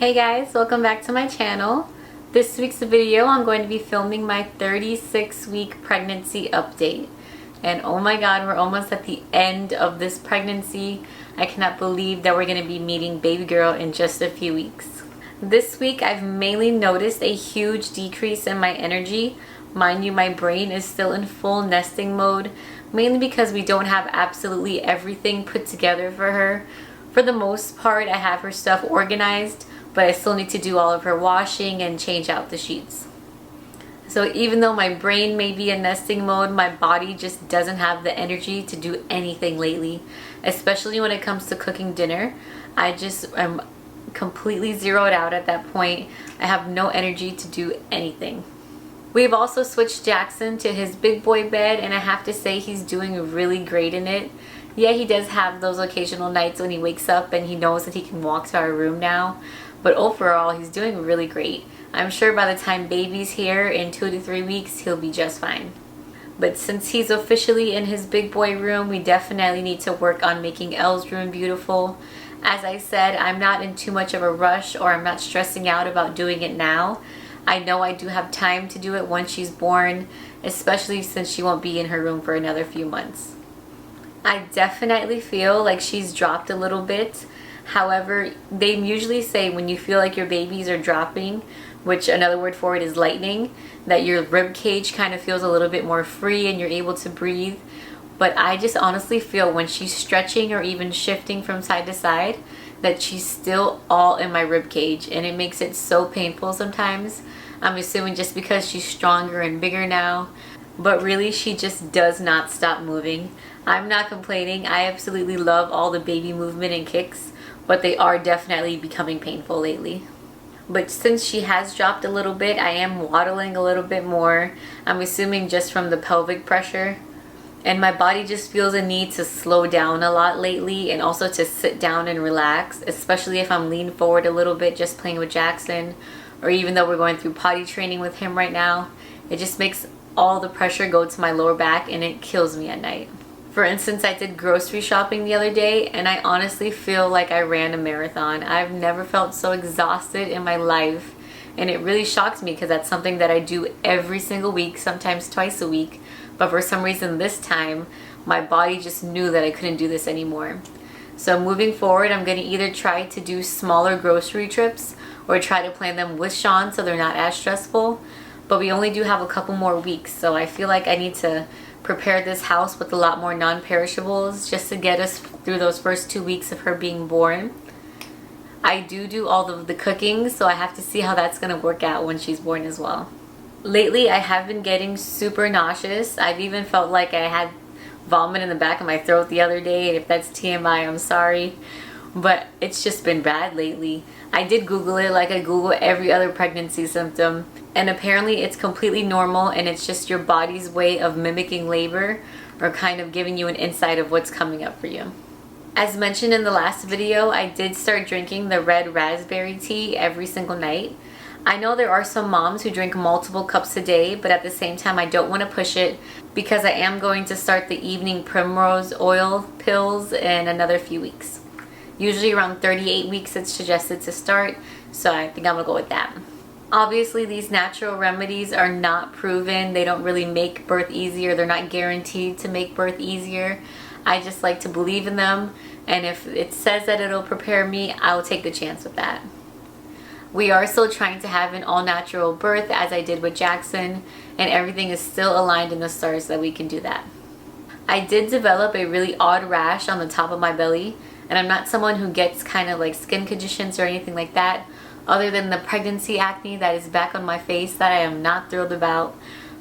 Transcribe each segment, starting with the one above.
Hey guys, welcome back to my channel. This week's video I'm going to be filming my 36-week pregnancy update. And oh my god, we're almost at the end of this pregnancy. I cannot believe that we're going to be meeting baby girl in just a few weeks. This week I've mainly noticed a huge decrease in my energy. Mind you, my brain is still in full nesting mode, mainly because we don't have absolutely everything put together for her. For the most part, I have her stuff organized, but I still need to do all of her washing and change out the sheets. So even though my brain may be in nesting mode, my body just doesn't have the energy to do anything lately, especially when it comes to cooking dinner. I just am completely zeroed out at that point. I have no energy to do anything. We've also switched Jackson to his big boy bed, and I have to say he's doing really great in it. Yeah, he does have those occasional nights when he wakes up and he knows that he can walk to our room now. But overall, he's doing really great. I'm sure by the time baby's here in 2 to 3 weeks, he'll be just fine. But since he's officially in his big boy room, we definitely need to work on making Elle's room beautiful. As I said, I'm not in too much of a rush, or I'm not stressing out about doing it now. I know I do have time to do it once she's born, especially since she won't be in her room for another few months. I definitely feel like she's dropped a little bit. However, they usually say when you feel like your babies are dropping, which another word for it is lightening, that your rib cage kind of feels a little bit more free and you're able to breathe. But I just honestly feel when she's stretching or even shifting from side to side that she's still all in my rib cage, and it makes it so painful sometimes. I'm assuming just because she's stronger and bigger now, but really she just does not stop moving. I'm not complaining. I absolutely love all the baby movement and kicks, but they are definitely becoming painful lately. But since she has dropped a little bit, I am waddling a little bit more. I'm assuming just from the pelvic pressure. And my body just feels a need to slow down a lot lately, and also to sit down and relax, especially if I'm leaning forward a little bit just playing with Jackson, or even though we're going through potty training with him right now. It just makes all the pressure go to my lower back, and it kills me at night. For instance, I did grocery shopping the other day, and I honestly feel like I ran a marathon. I've never felt so exhausted in my life, and it really shocked me because that's something that I do every single week, sometimes twice a week. But for some reason this time, my body just knew that I couldn't do this anymore. So moving forward, I'm going to either try to do smaller grocery trips or try to plan them with Shawn so they're not as stressful. But we only do have a couple more weeks, so I feel like I need to prepare this house with a lot more non-perishables just to get us through those first 2 weeks of her being born. I do all of the cooking, so I have to see how that's going to work out when she's born as well. Lately, I have been getting super nauseous. I've even felt like I had vomit in the back of my throat the other day. If that's TMI, I'm sorry. But it's just been bad lately. I did Google it like I Google every other pregnancy symptom. And apparently it's completely normal, and it's just your body's way of mimicking labor, or kind of giving you an insight of what's coming up for you. As mentioned in the last video, I did start drinking the red raspberry tea every single night. I know there are some moms who drink multiple cups a day, but at the same time I don't want to push it because I am going to start the evening primrose oil pills in another few weeks. Usually around 38 weeks it's suggested to start, so I think I'm going to go with that. Obviously these natural remedies are not proven. They don't really make birth easier. They're not guaranteed to make birth easier. I just like to believe in them, and if it says that it'll prepare me, I'll take the chance with that. We are still trying to have an all-natural birth as I did with Jackson, and everything is still aligned in the stars that we can do that. I did develop a really odd rash on the top of my belly, and I'm not someone who gets kind of like skin conditions or anything like that, other than the pregnancy acne that is back on my face that I am not thrilled about.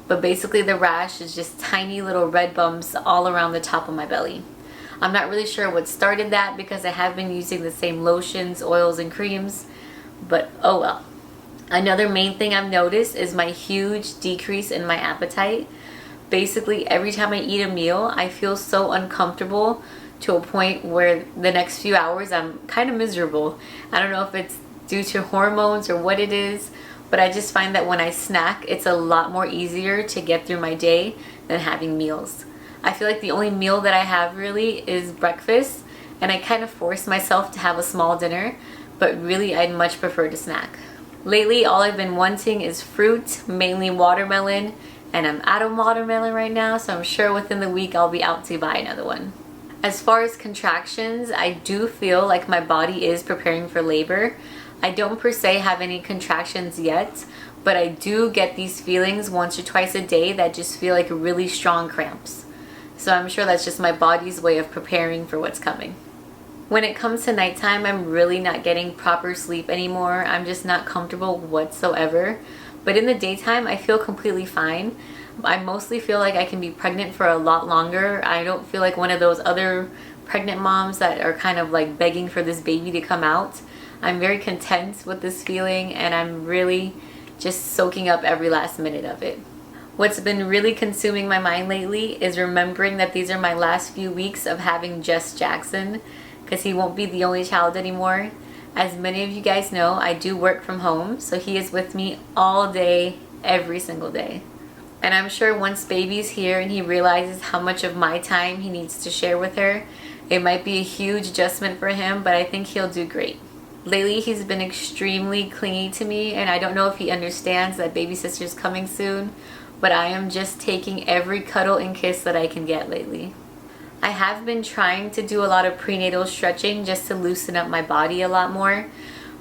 But basically the rash is just tiny little red bumps all around the top of my belly. I'm not really sure what started that because I have been using the same lotions, oils, and creams. But oh well. Another main thing I've noticed is my huge decrease in my appetite. Basically every time I eat a meal, I feel so uncomfortable to a point where the next few hours I'm kind of miserable. I don't know if it's due to hormones or what it is, but I just find that when I snack, it's a lot more easier to get through my day than having meals. I feel like the only meal that I have really is breakfast, and I kind of force myself to have a small dinner. but really I'd much prefer to snack. Lately, all I've been wanting is fruit, mainly watermelon, and I'm out of watermelon right now, so I'm sure within the week I'll be out to buy another one. As far as contractions, I do feel like my body is preparing for labor. I don't per se have any contractions yet, but I do get these feelings once or twice a day that just feel like really strong cramps. So I'm sure that's just my body's way of preparing for what's coming. When it comes to nighttime, I'm really not getting proper sleep anymore. I'm just not comfortable whatsoever. But in the daytime, I feel completely fine. I mostly feel like I can be pregnant for a lot longer. I don't feel like one of those other pregnant moms that are kind of like begging for this baby to come out. I'm very content with this feeling, and I'm really just soaking up every last minute of it. What's been really consuming my mind lately is remembering that these are my last few weeks of having just Jackson, because he won't be the only child anymore. As many of you guys know, I do work from home, so he is with me all day, every single day. And I'm sure once baby's here and he realizes how much of my time he needs to share with her, it might be a huge adjustment for him, but I think he'll do great. Lately, he's been extremely clingy to me, and I don't know if he understands that baby sister's coming soon, but I am just taking every cuddle and kiss that I can get lately. I have been trying to do a lot of prenatal stretching just to loosen up my body a lot more,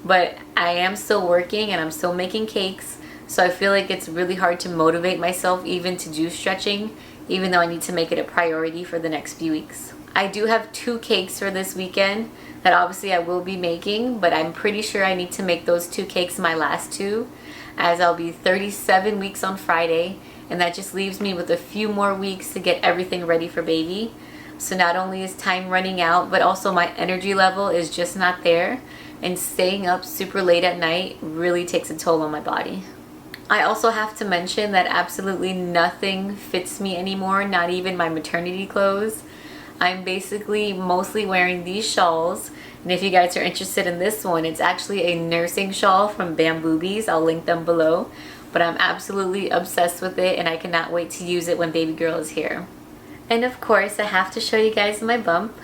but I am still working and I'm still making cakes. So I feel like it's really hard to motivate myself even to do stretching, even though I need to make it a priority for the next few weeks. I do have 2 cakes for this weekend that obviously I will be making, but I'm pretty sure I need to make those 2 cakes my last 2, as I'll be 37 weeks on Friday, and that just leaves me with a few more weeks to get everything ready for baby. So not only is time running out, but also my energy level is just not there, and staying up super late at night really takes a toll on my body. I also have to mention that absolutely nothing fits me anymore, not even my maternity clothes. I'm basically mostly wearing these shawls, and if you guys are interested in this one, it's actually a nursing shawl from Bamboobies. I'll link them below, but I'm absolutely obsessed with it, and I cannot wait to use it when baby girl is here. And of course, I have to show you guys my bump.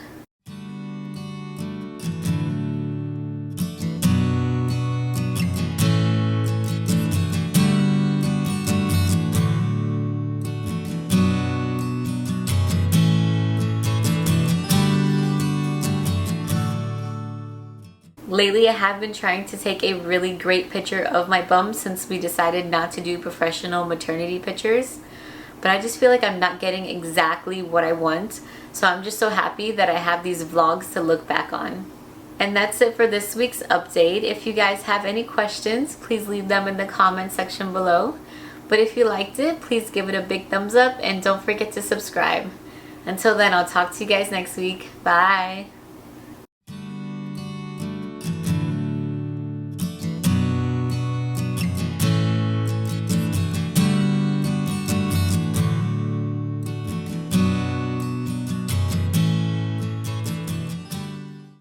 Lately, I have been trying to take a really great picture of my bump since we decided not to do professional maternity pictures. But I just feel like I'm not getting exactly what I want. So I'm just so happy that I have these vlogs to look back on. And that's it for this week's update. If you guys have any questions, please leave them in the comment section below. But if you liked it, please give it a big thumbs up and don't forget to subscribe. Until then, I'll talk to you guys next week. Bye!